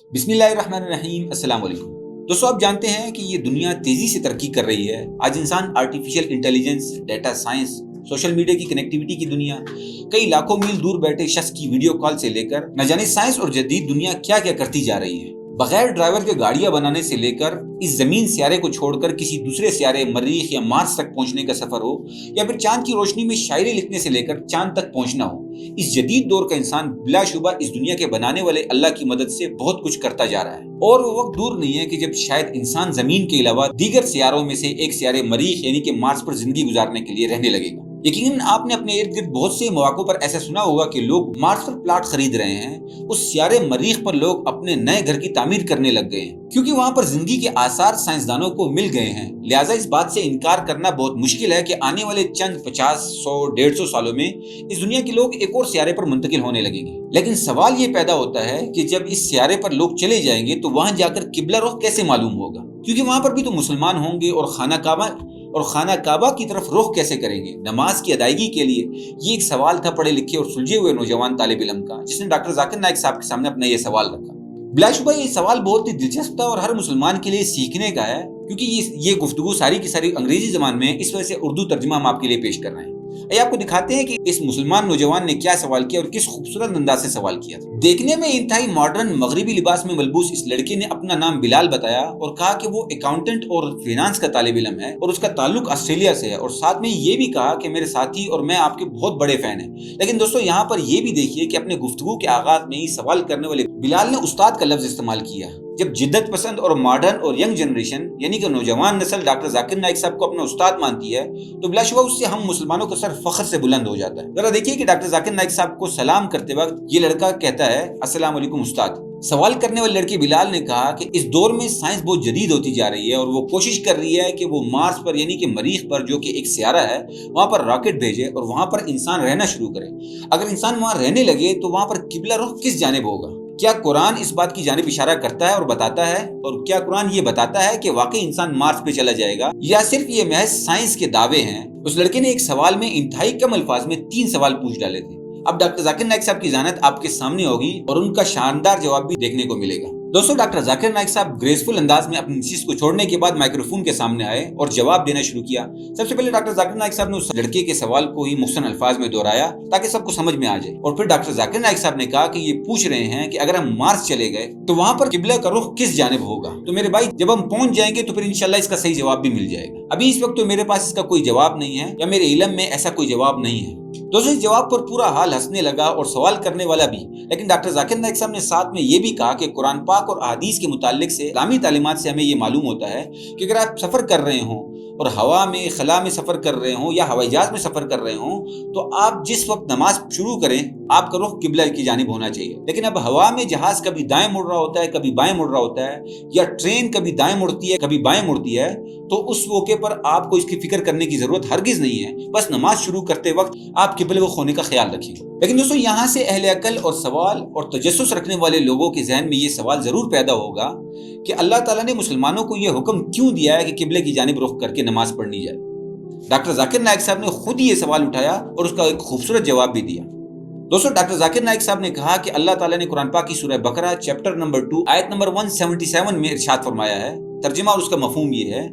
बिस्मिल्लाहिर्रहमानिर्रहीम। अस्सलाम वालेकुम दोस्तों, आप जानते हैं कि ये दुनिया तेजी से तरक्की कर रही है। आज इंसान artificial intelligence, data science, social media की कनेक्टिविटी की दुनिया, कई लाखों मील दूर बैठे शख्स की वीडियो कॉल से लेकर न जाने साइंस और जदीद दुनिया क्या क्या करती जा रही है। बगैर ड्राइवर के गाड़ियां बनाने से लेकर इस जमीन सियारे को छोड़कर किसी दूसरे सियारे, मरीख या मार्स तक पहुंचने का सफर हो, या फिर चांद की रोशनी में शायरी लिखने से लेकर चांद तक पहुंचना हो, इस जदीद दौर का इंसान बिलाशुबा इस दुनिया के बनाने वाले अल्लाह की मदद से बहुत कुछ करता जा रहा है। और वो वक्त दूर नहीं है कि जब शायद इंसान जमीन के अलावा दीगर सियारों में से एक सियारे मरीख यानी कि मार्स पर जिंदगी गुजारने के लिए रहने लगेगा। यकीनन आपने अपने इर्द गिर्द बहुत से मौकों पर ऐसा सुना होगा कि लोग मार्स पर प्लाट खरीद रहे हैं। उस सियारे मरीख पर लोग अपने नए घर की तामीर करने लग गए हैं, क्योंकि वहां पर जिंदगी के आसार साइंसदानों को मिल गए हैं। लिहाजा इस बात से इनकार करना बहुत मुश्किल है कि आने वाले चंद 50, 100, 150 सालों में इस दुनिया के लोग एक और सियारे पर मुंतकिल होने लगेंगे। लेकिन सवाल ये पैदा होता है कि जब इस सियारे पर लोग चले जाएंगे तो वहां जाकर किबला रुख कैसे मालूम होगा, क्योंकि वहां पर भी तो मुसलमान होंगे और खाना काबा की तरफ रुख कैसे करेंगे नमाज की अदायगी के लिए। ये एक सवाल था पढ़े लिखे और सुलझे हुए नौजवान तालिब इल्म का, जिसने डॉक्टर जाकिर नाइक साहब के सामने अपना ये सवाल रखा। बिलाशुबा ये सवाल बहुत ही दिलचस्प था और हर मुसलमान के लिए सीखने का है, क्योंकि ये गुफ्तगू सारी की सारी अंग्रेजी ज़बान में, इस वजह से उर्दू तर्जुमा हम आपके लिए पेश कर रहे हैं। आइए आपको दिखाते हैं कि इस मुसलमान नौजवान ने क्या सवाल किया और किस खूबसूरत अंदाज से सवाल किया। देखने में इंतहाई मॉडर्न मगरिबी लिबास में मलबूस इस लड़के ने अपना नाम बिलाल बताया और कहा कि वो अकाउंटेंट और फिनांस का तालिब इल्म है और उसका ताल्लुक ऑस्ट्रेलिया से है, और साथ में ये भी कहा कि मेरे साथी और मैं आपके बहुत बड़े फैन हैं। लेकिन दोस्तों, यहाँ पर ये भी देखिए कि अपने गुफ्तगू के आगाज में ही सवाल करने वाले बिलाल ने उस्ताद का लफ्ज इस्तेमाल किया। जब जिद्दत पसंद और मॉडर्न और यंग जनरेशन यानी कि नौजवान नस्ल डॉक्टर जाकिर नाइक साहब को अपना उस्ताद मानती है, तो बिलाशुबा उससे हम मुसलमानों का सर फख्र से बुलंद हो जाता है। जरा देखिए कि डॉक्टर जाकिर नाइक साहब को सलाम करते वक्त ये लड़का कहता है, अस्सलाम वालेकुम उस्ताद। सवाल करने वाले लड़के बिलाल ने कहा कि इस दौर में साइंस बहुत जदीद होती जा रही है और वो कोशिश कर रही है कि वो मार्स पर यानी कि मरीख पर, जो कि एक सियारा है, वहां पर रॉकेट भेजे और वहां पर इंसान रहना शुरू करे। अगर इंसान वहां रहने लगे तो वहां पर किबला रुख किस जानिब होगा? क्या कुरान इस बात की जानिब इशारा करता है और बताता है? और क्या कुरान ये बताता है कि वाकई इंसान मार्स पे चला जाएगा, या सिर्फ ये महज साइंस के दावे हैं? उस लड़के ने एक सवाल में इंतहाई कम अल्फाज में 3 सवाल पूछ डाले थे। अब डॉक्टर जाकिर नाइक साहब की ज़ानत आपके सामने होगी और उनका शानदार जवाब भी देखने को मिलेगा। दोस्तों, डॉक्टर जाकिर नाइक साहब ग्रेसफुल अंदाज में अपनी नशिस्त को छोड़ने के बाद माइक्रोफोन के सामने आए और जवाब देना शुरू किया। सबसे पहले डॉक्टर जाकिर नाइक साहब ने उस लड़के के सवाल को ही मुख्तसर अल्फाज में दोहराया ताकि सबको समझ में आ जाए, और फिर डॉक्टर जाकिर नाइक साहब ने कहा कि ये पूछ रहे हैं कि अगर हम मार्स चले गए तो वहां पर किबला का रुख किस जानिब होगा। तो मेरे भाई, जब हम पहुंच जाएंगे तो फिर इंशाल्लाह इसका सही जवाब भी मिल जाएगा। अभी इस वक्त तो मेरे पास इसका कोई जवाब नहीं है, या मेरे इल्म में ऐसा कोई जवाब नहीं है। दोस्तों, इस जवाब पर पूरा हाल हंसने लगा और सवाल करने वाला भी। लेकिन डॉक्टर जाकिर नाइक साहब ने साथ में ये भी कहा कि कुरान पाक और अहादीस के मुताल्लिक से इस्लामी तालीमात से हमें ये मालूम होता है कि अगर आप सफर कर रहे हों और हवा में, खला में सफर कर रहे हों या हवाई जहाज में सफर कर रहे हों, तो आप जिस वक्त नमाज शुरू करें आपका रुख किबला की जानिब होना चाहिए। लेकिन अब हवा में जहाज कभी दाएं मुड़ रहा होता है, कभी बाएं मुड़ रहा होता है, या ट्रेन कभी दाएं मुड़ती है, कभी बाएं मुड़ती है, तो उस मौके पर आपको इसकी फिक्र करने की जरूरत हरगिज नहीं है। बस नमाज शुरू करते वक्त आप किबला होने का ख्याल रखें। लेकिन दोस्तों, यहाँ से अहले अकल और सवाल और तजस्सुस रखने वाले लोगों के जहन में ये सवाल जरूर पैदा होगा कि अल्लाह ताला ने मुसलमानों को यह हुक्म क्यों दिया है कि किबले की जानिब रुख करके नमाज पढ़नी जाए। डॉक्टर जाकिर नाइक साहब ने खुद ही ये सवाल उठाया और उसका एक खूबसूरत जवाब भी दिया। दोस्तों, डॉक्टर जाकिर नाइक साहब ने कहा कि अल्लाह ताला ने कुरान पाक की सूरह बकरा चैप्टर नंबर 2 आयत नंबर 177 में इरशाद फरमाया है। तर्जुमा और उसका मफहूम ये है,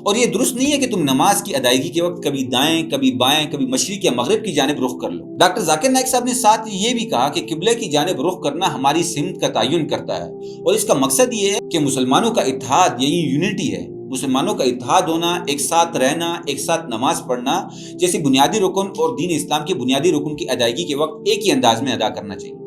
और ये दुरुस्त नहीं है कि तुम नमाज की अदायगी के वक्त कभी दाएं, कभी बाएं, कभी मशरिक या मगरिब की जानिब रुख कर लो। डॉक्टर जाकिर नाइक साहब ने साथ ये भी कहा कि किबले की जानिब रुख करना हमारी सिमत का तयन करता है, और इसका मकसद ये है कि मुसलमानों का इत्तेहाद, यही यूनिटी है। मुसलमानों का इत्तेहाद होना, एक साथ रहना, एक साथ नमाज पढ़ना जैसे बुनियादी रुकन और दीन इस्लाम के बुनियादी रुकन की अदायगी के वक्त एक ही अंदाज में अदा करना चाहिए।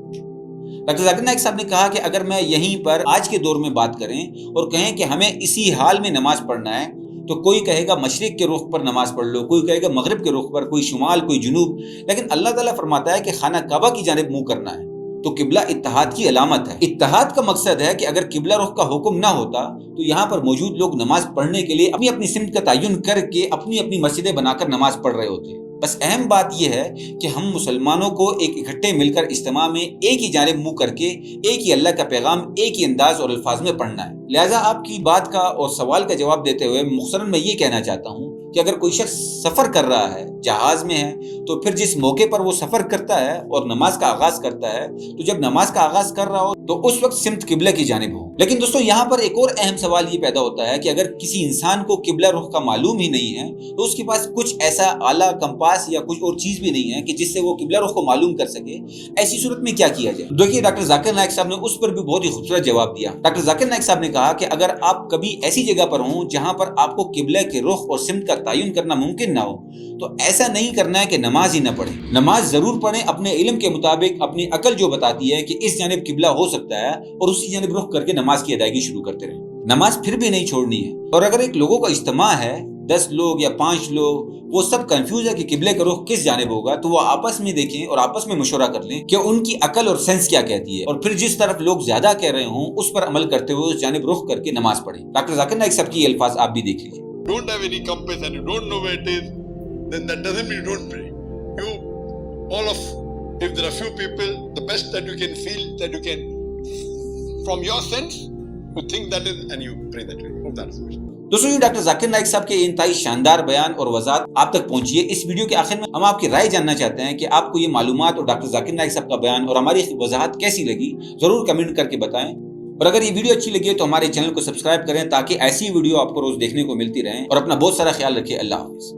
डॉक्टर जाकिर नाइक साहब ने कहा कि अगर मैं यहीं पर आज के दौर में बात करें और कहें कि हमें इसी हाल में नमाज पढ़ना है, तो कोई कहेगा मशरिक के रुख पर नमाज पढ़ लो, कोई कहेगा मगरिब के रुख पर, कोई शुमाल, कोई जुनूब। लेकिन अल्लाह ताला फरमाता है कि खाना काबा की जानिब मुंह करना है, तो किबला इत्तेहाद की अलामत है। इत्तेहाद का मकसद है कि अगर किबला रुख का हुक्म ना होता तो यहाँ पर मौजूद लोग नमाज पढ़ने के लिए अपनी अपनी सिमत का तयन करके अपनी अपनी मस्जिदें बनाकर नमाज पढ़ रहे होते। बस अहम बात यह है कि हम मुसलमानों को एक इकट्ठे मिलकर इज्तिमा में एक ही जानिब मुंह करके एक ही अल्लाह का पैगाम एक ही अंदाज और अल्फाज में पढ़ना है। लिहाजा आपकी बात का और सवाल का जवाब देते हुए मुख्तसरन मैं ये कहना चाहता हूँ कि अगर कोई शख्स सफर कर रहा है جہاز میں ہے تو پھر جس موقع پر وہ سفر کرتا ہے اور نماز کا آغاز کرتا ہے تو جب نماز کا آغاز کر رہا ہو تو اس وقت سمت قبلہ کی جانب ہو۔ لیکن دوستو یہاں پر ایک اور اہم سوال یہ پیدا ہوتا ہے کہ اگر کسی انسان کو قبلہ رخ کا معلوم ہی نہیں ہے تو اس کے پاس کچھ ایسا آلہ کمپاس یا کچھ اور چیز بھی نہیں ہے کہ جس سے وہ قبلہ رخ کو معلوم کر سکے، ایسی صورت میں کیا کیا جائے؟ دیکھیے ڈاکٹر ذاکر نائک صاحب نے اس پر بھی بہت ہی خوبصورت جواب دیا۔ ڈاکٹر ذاکر نائک صاحب نے کہا کہ اگر آپ کبھی ایسی جگہ پر ہوں جہاں پر آپ کو قبلہ کے رخ اور سمت کا تعین کرنا ممکن نہ ہو تو ایسا نہیں کرنا ہے کہ نماز ہی نہ پڑھیں، نماز ضرور پڑھیں اپنے علم کے مطابق، اپنی عقل جو بتاتی ہے کہ اس جانب قبلہ ہو سکتا ہے اور اسی جانب رخ کر کے نماز کی ادائیگی شروع کرتے رہیں۔ نماز پھر بھی نہیں چھوڑنی ہے، اور اگر ایک لوگوں کا اجتماع ہے 10 لوگ یا 5 لوگ، وہ سب کنفیوز ہے کہ قبلے کا رخ کس جانب ہوگا، تو وہ آپس میں دیکھیں اور آپس میں مشورہ کر لیں کہ ان کی عقل اور سینس کیا کہتی ہے، اور پھر جس طرف لوگ زیادہ کہہ رہے ہوں اس پر عمل کرتے ہوئے اس جانب رخ کر کے نماز پڑھیں۔ ڈاکٹر ذاکر نائک صاحب کی یہ الفاظ آپ بھی دیکھ لیجیے۔ Don't have any compass and you don't know where it is, then that doesn't mean you don't pray. If there are few people, the best that you can feel, that you can, from your sense, you think that is, and you pray that way. Hope that is it. دوستوں یہ doctor Zakir Naik صاحب کے انتہائی شاندار بیان اور وضاحت آپ تک پہنچی ہے۔ اس ویڈیو کے آخر میں ہم آپ کی رائے جاننا چاہتے ہیں کہ آپ کو یہ معلومات اور ڈاکٹر ذاکر نائک صاحب کا بیان اور ہماری وضاحت کیسی لگی، ضرور کمنٹ کر کے بتائیں، اور اگر یہ ویڈیو اچھی لگی ہے تو ہمارے چینل کو سبسکرائب کریں تاکہ ایسی ویڈیو آپ کو روز دیکھنے کو ملتی رہیں، اور اپنا بہت سارا خیال رکھیں۔ اللہ حافظ۔